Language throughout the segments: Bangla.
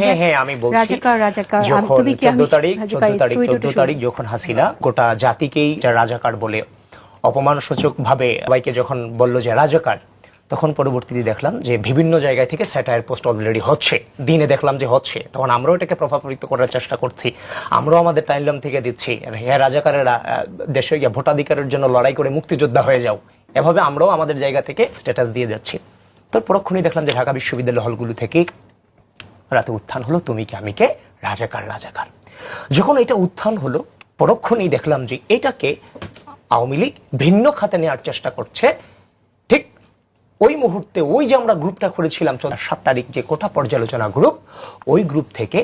হ্যাঁ হ্যাঁ আমি বলছি যখন 14 তারিখ যখন হাসিনা গোটা জাতিকেই রাজাকার বলে অপমানসূচক ভাবে সবাইকে যখন বলল যে রাজাকার, তখন পরবর্তীতে দেখলাম যে বিভিন্ন জায়গা থেকে স্যাটায়ার পোস্ট অলরেডি হচ্ছে, দিনে দেখলাম যে হচ্ছে, তখন আমরাও এটাকে প্রভাবিত করার চেষ্টা করছি, আমরাও আমাদের টাইমলাইন থেকে দিচ্ছি হ্যাঁ রাজাকারেরা দেশে গিয়ে ভোটাধিকারের জন্য লড়াই করে মুক্তিযোদ্ধা হয়ে যাও, এভাবে আমরাও আমাদের জায়গা থেকে স্ট্যাটাস দিয়ে যাচ্ছি। তো পরক্ষণেই দেখলাম যে ঢাকা বিশ্ববিদ্যালয় হলগুলো থেকে রাতে উত্থান হলো তুমি কি আমি কে, রাজাকার রাজাকার। যখন এটা উত্থান হলো পরক্ষণেই দেখলাম যে এটাকে আওয়ামী লীগ ভিন্ন খাতে নেওয়ার চেষ্টা করছে। ঠিক ওই মুহূর্তে ওই যে আমরা গ্রুপটা করেছিলাম 7 তারিখ যে কোটা পর্যালোচনা গ্রুপ, ওই গ্রুপ থেকে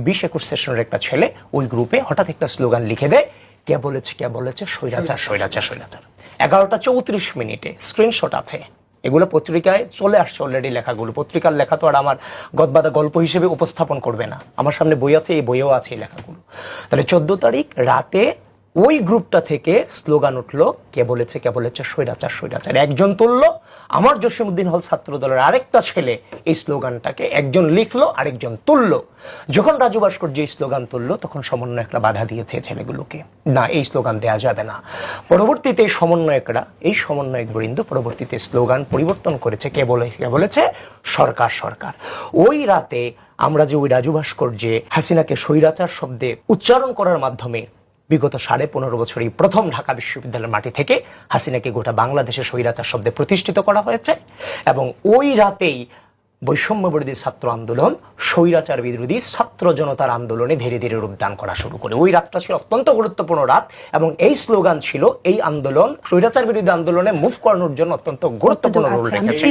20-21 সেশনের একটা ছেলে ওই গ্রুপে হঠাৎ একটা স্লোগান লিখে দেয়, কে বলেছে স্বৈরাচার স্বৈরাচার স্বৈরাচার। 11টা 34 স্ক্রিনশট আছে, এগুলো পত্রিকায় চলে আসছে অলরেডি লেখাগুলো। পত্রিকার লেখা তো আর আমার গদবাদা গল্প হিসেবে উপস্থাপন করবে না, আমার সামনে বই আছে, এই বইও আছে এই লেখাগুলো। তাহলে 14 তারিখ রাতে ওই গ্রুপটা থেকে স্লোগান উঠলো কে বলেছে স্বৈরাচার স্বৈরাচার। একজন তুললো, আমার জসিমউদ্দিন হল ছাত্র দলের আরেকটা ছেলে এই স্লোগানটাকে একজন লিখলো আরেকজন তুললো। যখন রাজু ভাস্কর যে স্লোগান তুললো তখন সমন্বয়করা বাধা দিয়েছে ছেলেগুলোকে, না এই স্লোগান দেয়া যাবে না। পরবর্তীতে এই সমন্বয়ক বৃন্দ পরবর্তীতে স্লোগান পরিবর্তন করেছে, কে বলেছে সরকার সরকার। ওই রাতে আমরা যে ওই রাজু ভাস্কর যে হাসিনাকে স্বৈরাচার শব্দে উচ্চারণ করার মাধ্যমে বিগত 15.5 বছর এই প্রথম ঢাকা বিশ্ববিদ্যালয়ের মাটি থেকে হাসিনাকে গোটা বাংলাদেশে স্বৈরাচার শব্দে প্রতিষ্ঠিত করা হয়েছে, এবং ওই রাতেই বৈষম্য বিরোধী ছাত্র আন্দোলন স্বৈরাচার বিরোধী ছাত্র জনতার আন্দোলনে ধীরে ধীরে রূপদান করা শুরু করে। ওই রাতটা ছিল অত্যন্ত গুরুত্বপূর্ণ রাত, এবং এই স্লোগান ছিল এই আন্দোলন স্বৈরাচার বিরোধী আন্দোলনে মুভ করানোর জন্য অত্যন্ত গুরুত্বপূর্ণ রোল রেখেছে।